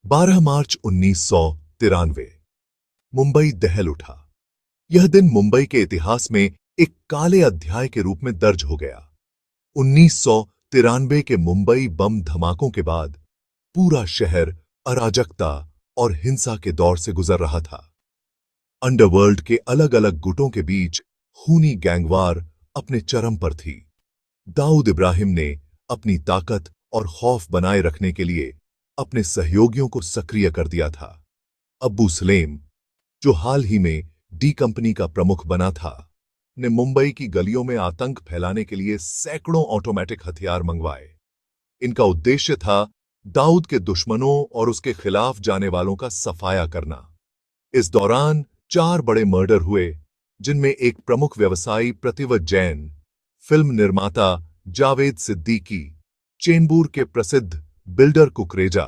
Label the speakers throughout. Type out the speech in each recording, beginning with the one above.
Speaker 1: 12 मार्च 1993। मुंबई दहल उठा। यह दिन मुंबई के इतिहास में एक काले अध्याय के रूप में दर्ज हो गया। 1993 के मुंबई बम धमाकों के बाद पूरा शहर अराजकता और हिंसा के दौर से गुजर रहा था। अंडरवर्ल्ड के अलग अलग गुटों के बीच खूनी गैंगवार अपने चरम पर थी। दाऊद इब्राहिम ने अपनी ताकत और खौफ बनाए रखने के लिए अपने सहयोगियों को सक्रिय कर दिया था। अब्बू सलेम, जो हाल ही में डी कंपनी का प्रमुख बना था, ने मुंबई की गलियों में आतंक फैलाने के लिए सैकड़ों ऑटोमेटिक हथियार मंगवाए। इनका उद्देश्य था दाऊद के दुश्मनों और उसके खिलाफ जाने वालों का सफाया करना। इस दौरान 4 बड़े मर्डर हुए, जिनमें एक प्रमुख व्यवसायी प्रतिवत जैन, फिल्म निर्माता जावेद सिद्दीकी, चेंबूर के प्रसिद्ध बिल्डर कुकरेजा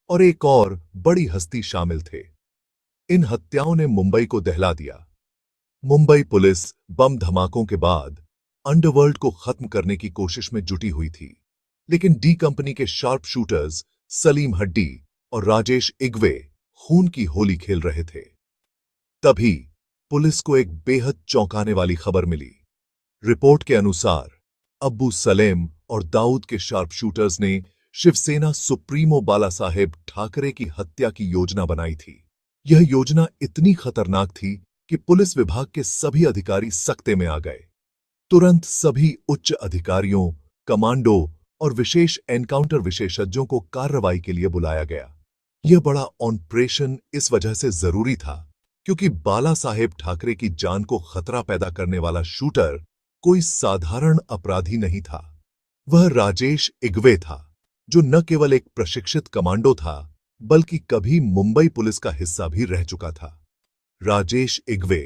Speaker 1: और एक और बड़ी हस्ती शामिल थे। इन हत्याओं ने मुंबई को दहला दिया। मुंबई पुलिस बम धमाकों के बाद अंडरवर्ल्ड को खत्म करने की कोशिश में जुटी हुई थी, लेकिन डी कंपनी के शार्प शूटर्स सलीम हड्डी और राजेश इग्वे खून की होली खेल रहे थे। तभी पुलिस को एक बेहद चौंकाने वाली खबर मिली। रिपोर्ट के अनुसार अब्बू सलेम और दाऊद के शार्प शूटर्स ने शिवसेना सुप्रीमो बाला साहेब ठाकरे की हत्या की योजना बनाई थी। यह योजना इतनी खतरनाक थी कि पुलिस विभाग के सभी अधिकारी सकते में आ गए। तुरंत सभी उच्च अधिकारियों, कमांडो और विशेष एनकाउंटर विशेषज्ञों को कार्रवाई के लिए बुलाया गया। यह बड़ा ऑपरेशन इस वजह से जरूरी था क्योंकि बाला साहेब ठाकरे की जान को खतरा पैदा करने वाला शूटर कोई साधारण अपराधी नहीं था। वह राजेश इग्वे था, जो न केवल एक प्रशिक्षित कमांडो था बल्कि कभी मुंबई पुलिस का हिस्सा भी रह चुका था। राजेश इग्वे,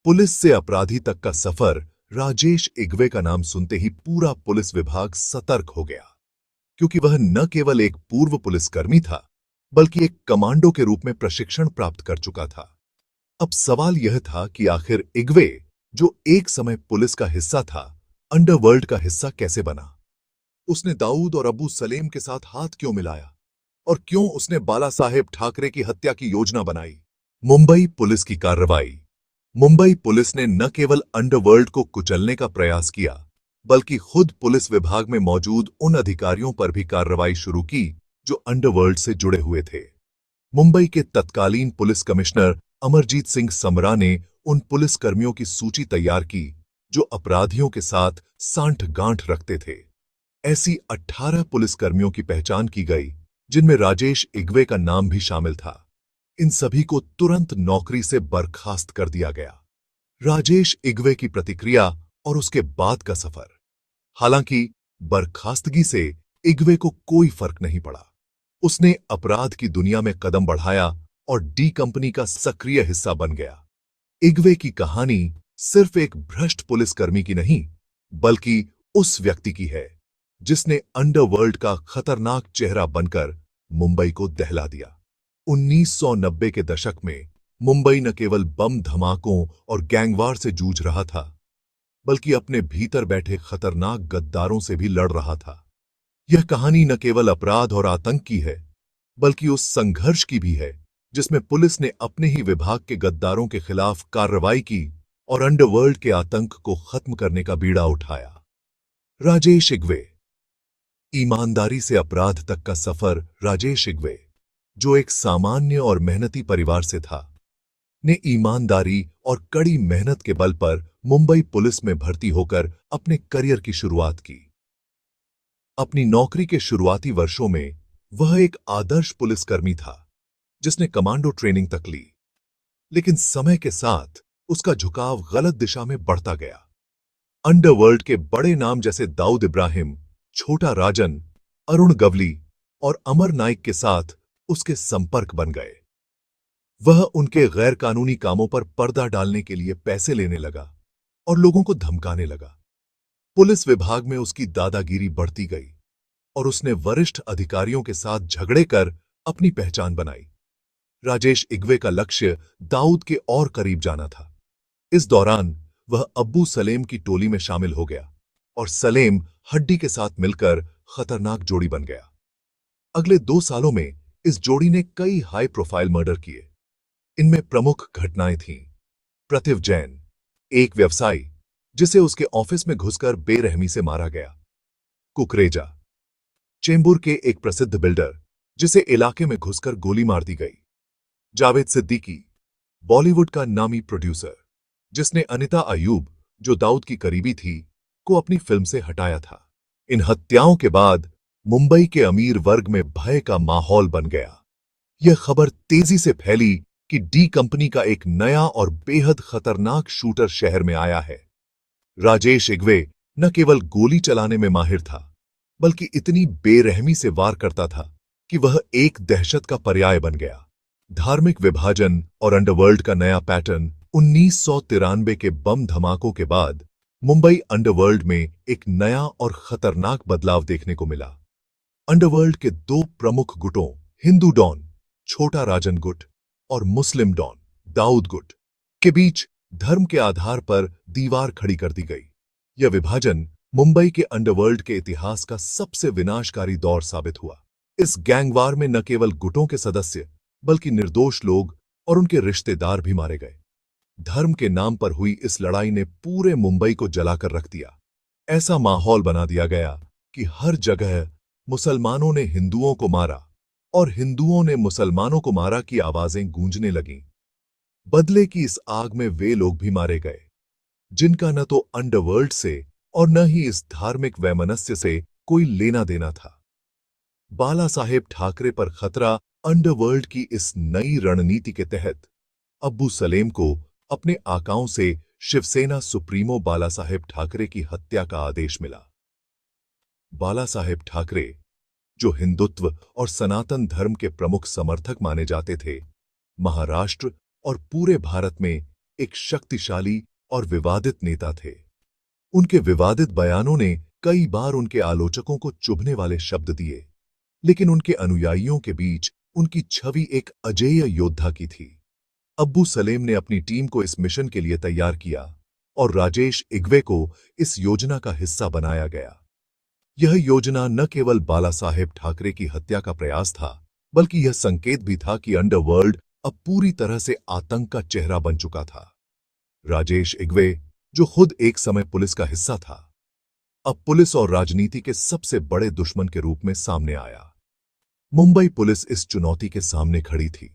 Speaker 1: पुलिस से अपराधी तक का सफर। राजेश इग्वे का नाम सुनते ही पूरा पुलिस विभाग सतर्क हो गया, क्योंकि वह न केवल एक पूर्व पुलिसकर्मी था बल्कि एक कमांडो के रूप में प्रशिक्षण प्राप्त कर चुका था। अब सवाल यह था कि आखिर इग्वे, जो एक समय पुलिस का हिस्सा था, अंडरवर्ल्ड का हिस्सा कैसे बना? उसने दाऊद और अब्बू सलेम के साथ हाथ क्यों मिलाया और क्यों उसने बाला साहेब ठाकरे की हत्या की योजना बनाई? मुंबई पुलिस की कार्रवाई। मुंबई पुलिस ने न केवल अंडरवर्ल्ड को कुचलने का प्रयास किया बल्कि खुद पुलिस विभाग में मौजूद उन अधिकारियों पर भी कार्रवाई शुरू की जो अंडरवर्ल्ड से जुड़े हुए थे। मुंबई के तत्कालीन पुलिस कमिश्नर अमरजीत सिंह समरा ने उन पुलिसकर्मियों की सूची तैयार की जो अपराधियों के साथ सांठ-गांठ रखते थे। ऐसी 18 पुलिसकर्मियों की पहचान की गई, जिनमें राजेश इग्वे का नाम भी शामिल था। इन सभी को तुरंत नौकरी से बर्खास्त कर दिया गया। राजेश इग्वे की प्रतिक्रिया और उसके बाद का सफर। हालांकि बर्खास्तगी से इग्वे को कोई फर्क नहीं पड़ा। उसने अपराध की दुनिया में कदम बढ़ाया और डी कंपनी का सक्रिय हिस्सा बन गया। इग्वे की कहानी सिर्फ एक भ्रष्ट पुलिसकर्मी की नहीं, बल्कि उस व्यक्ति की है जिसने अंडरवर्ल्ड का खतरनाक चेहरा बनकर मुंबई को दहला दिया। 1990 के दशक में मुंबई न केवल बम धमाकों और गैंगवार से जूझ रहा था, बल्कि अपने भीतर बैठे खतरनाक गद्दारों से भी लड़ रहा था। यह कहानी न केवल अपराध और आतंक की है, बल्कि उस संघर्ष की भी है जिसमें पुलिस ने अपने ही विभाग के गद्दारों के खिलाफ कार्रवाई की और अंडरवर्ल्ड के आतंक को खत्म करने का बीड़ा उठाया। राजेश इग्वे। ईमानदारी से अपराध तक का सफर। राजेश इग्वे, जो एक सामान्य और मेहनती परिवार से था, ने ईमानदारी और कड़ी मेहनत के बल पर मुंबई पुलिस में भर्ती होकर अपने करियर की शुरुआत की। अपनी नौकरी के शुरुआती वर्षों में वह एक आदर्श पुलिसकर्मी था जिसने कमांडो ट्रेनिंग तक ली, लेकिन समय के साथ उसका झुकाव गलत दिशा में बढ़ता गया। अंडरवर्ल्ड के बड़े नाम जैसे दाऊद इब्राहिम, छोटा राजन, अरुण गवली और अमर नाइक के साथ उसके संपर्क बन गए। वह उनके गैर कानूनी कामों पर पर्दा डालने के लिए पैसे लेने लगा और लोगों को धमकाने लगा। पुलिस विभाग में उसकी दादागिरी बढ़ती गई और उसने वरिष्ठ अधिकारियों के साथ झगड़े कर अपनी पहचान बनाई। राजेश इग्वे का लक्ष्य दाऊद के और करीब जाना था। इस दौरान वह अब्बू सलेम की टोली में शामिल हो गया और सलेम हड्डी के साथ मिलकर खतरनाक जोड़ी बन गया। अगले 2 सालों में इस जोड़ी ने कई हाई प्रोफाइल मर्डर किए। इनमें प्रमुख घटनाएं थीं। प्रतिव जैन, एक व्यवसायी जिसे उसके ऑफिस में घुसकर बेरहमी से मारा गया। कुकरेजा, चेंबूर के एक प्रसिद्ध बिल्डर जिसे इलाके में घुसकर गोली मार दी गई। जावेद सिद्दीकी, बॉलीवुड का नामी प्रोड्यूसर जिसने अनिता अयूब, जो दाऊद की करीबी थी, को अपनी फिल्म से हटाया था। इन हत्याओं के बाद मुंबई के अमीर वर्ग में भय का माहौल बन गया। यह खबर तेजी से फैली कि डी कंपनी का एक नया और बेहद खतरनाक शूटर शहर में आया है। राजेश इग्वे न केवल गोली चलाने में माहिर था, बल्कि इतनी बेरहमी से वार करता था कि वह एक दहशत का पर्याय बन गया। धार्मिक विभाजन और अंडरवर्ल्ड का नया पैटर्न 1993 के बम धमाकों के बाद मुंबई अंडरवर्ल्ड में एक नया और खतरनाक बदलाव देखने को मिला। अंडरवर्ल्ड के दो प्रमुख गुटों, हिंदू डॉन छोटा राजन गुट और मुस्लिम डॉन दाऊद गुट के बीच धर्म के आधार पर दीवार खड़ी कर दी गई। यह विभाजन मुंबई के अंडरवर्ल्ड के इतिहास का सबसे विनाशकारी दौर साबित हुआ। इस गैंगवार में न केवल गुटों के सदस्य बल्कि निर्दोष लोग और उनके रिश्तेदार भी मारे गए। धर्म के नाम पर हुई इस लड़ाई ने पूरे मुंबई को जलाकर रख दिया। ऐसा माहौल बना दिया गया कि हर जगह मुसलमानों ने हिंदुओं को मारा और हिंदुओं ने मुसलमानों को मारा की आवाजें गूंजने लगीं। बदले की इस आग में वे लोग भी मारे गए जिनका न तो अंडरवर्ल्ड से और न ही इस धार्मिक वैमनस्य से कोई लेना देना था। बाला साहेब ठाकरे पर खतरा अंडरवर्ल्ड की इस नई रणनीति के तहत अब्बू सलेम को अपने आकाओं से शिवसेना सुप्रीमो बाला साहेब ठाकरे की हत्या का आदेश मिला। बाला साहेब ठाकरे, जो हिंदुत्व और सनातन धर्म के प्रमुख समर्थक माने जाते थे, महाराष्ट्र और पूरे भारत में एक शक्तिशाली और विवादित नेता थे। उनके विवादित बयानों ने कई बार उनके आलोचकों को चुभने वाले शब्द दिए, लेकिन उनके अनुयायियों के बीच उनकी छवि एक अजेय योद्धा की थी। अब्बू सलेम ने अपनी टीम को इस मिशन के लिए तैयार किया और राजेश इग्वे को इस योजना का हिस्सा बनाया गया। यह योजना न केवल बाला साहेब ठाकरे की हत्या का प्रयास था, बल्कि यह संकेत भी था कि अंडरवर्ल्ड अब पूरी तरह से आतंक का चेहरा बन चुका था। राजेश इग्वे, जो खुद एक समय पुलिस का हिस्सा था, अब पुलिस और राजनीति के सबसे बड़े दुश्मन के रूप में सामने आया। मुंबई पुलिस इस चुनौती के सामने खड़ी थी,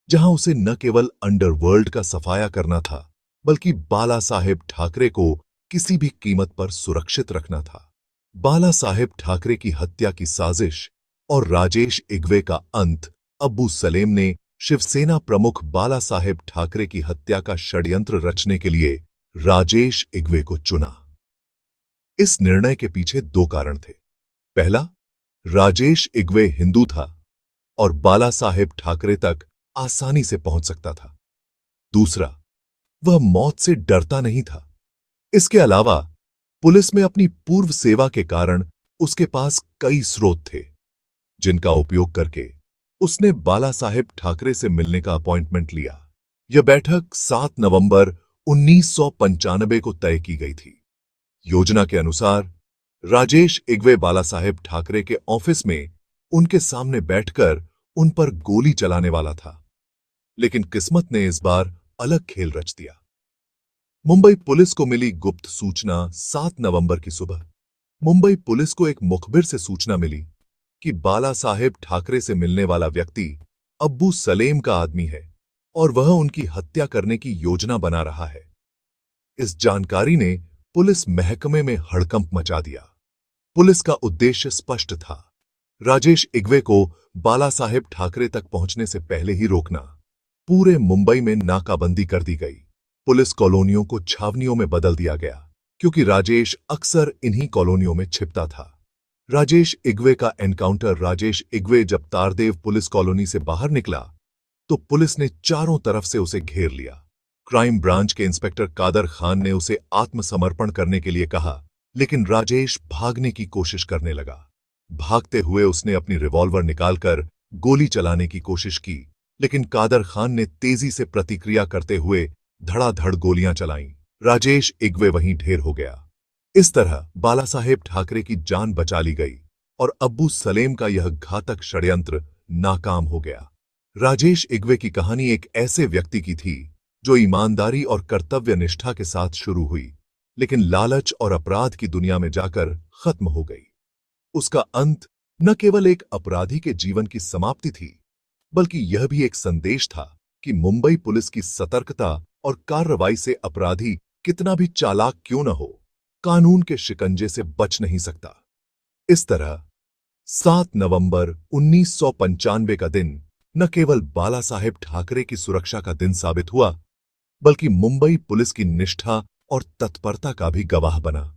Speaker 1: जहां उसे न केवल अंडरवर्ल्ड का सफाया करना था, बल्कि बाला साहेब ठाकरे को किसी भी कीमत पर सुरक्षित रखना था। बाला साहेब ठाकरे की हत्या की साजिश और राजेश इग्वे का अंत अब्बू सलेम ने शिवसेना प्रमुख बाला साहेब ठाकरे की हत्या का षड्यंत्र रचने के लिए राजेश इग्वे को चुना। इस निर्णय के पीछे दो कारण थे। पहला, राजेश इग्वे हिंदू था और बाला साहेब ठाकरे तक आसानी से पहुंच सकता था। दूसरा, वह मौत से डरता नहीं था। इसके अलावा पुलिस में अपनी पूर्व सेवा के कारण उसके पास कई स्रोत थे, जिनका उपयोग करके उसने बाला साहेब ठाकरे से मिलने का अपॉइंटमेंट लिया। यह बैठक 7 नवंबर 1995 को तय की गई थी। योजना के अनुसार राजेश इग्वे बाला साहेब ठाकरे के ऑफिस में उनके सामने बैठकर उन पर गोली चलाने वाला था, लेकिन किस्मत ने इस बार अलग खेल रच दिया। मुंबई पुलिस को मिली गुप्त सूचना 7 नवंबर की सुबह। मुंबई पुलिस को एक मुखबिर से सूचना मिली कि बाला साहेब ठाकरे से मिलने वाला व्यक्ति अब्बू सलेम का आदमी है और वह उनकी हत्या करने की योजना बना रहा है। इस जानकारी ने पुलिस महकमे में हड़कंप मचा दिया। पुलिस का उद्देश्य स्पष्ट था, राजेश इग्वे को बाला साहेब ठाकरे तक पहुंचने से पहले ही रोकना। पूरे मुंबई में नाकाबंदी कर दी गई। पुलिस कॉलोनियों को छावनियों में बदल दिया गया, क्योंकि राजेश अक्सर इन्हीं कॉलोनियों में छिपता था। राजेश इग्वे का एनकाउंटर राजेश इग्वे जब तारदेव पुलिस कॉलोनी से बाहर निकला, तो पुलिस ने चारों तरफ से उसे घेर लिया। क्राइम ब्रांच के इंस्पेक्टर कादर खान ने उसे आत्मसमर्पण करने के लिए कहा, लेकिन राजेश भागने की कोशिश करने लगा। भागते हुए उसने अपनी रिवॉल्वर निकालकर गोली चलाने की कोशिश की, लेकिन कादर खान ने तेजी से प्रतिक्रिया करते हुए धड़ाधड़ गोलियां चलाईं। राजेश इग्वे वहीं ढेर हो गया। इस तरह बाला साहेब ठाकरे की जान बचा ली गई और अब्बू सलेम का यह घातक षड्यंत्र नाकाम हो गया। राजेश इग्वे की कहानी एक ऐसे व्यक्ति की थी जो ईमानदारी और कर्तव्य निष्ठा के साथ शुरू हुई, लेकिन लालच और अपराध की दुनिया में जाकर खत्म हो गई। उसका अंत न केवल एक अपराधी के जीवन की समाप्ति थी, बल्कि यह भी एक संदेश था कि मुंबई पुलिस की सतर्कता और कार्रवाई से अपराधी कितना भी चालाक क्यों न हो, कानून के शिकंजे से बच नहीं सकता। इस तरह 7 नवंबर 1995 का दिन न केवल बाला साहेब ठाकरे की सुरक्षा का दिन साबित हुआ, बल्कि मुंबई पुलिस की निष्ठा और तत्परता का भी गवाह बना।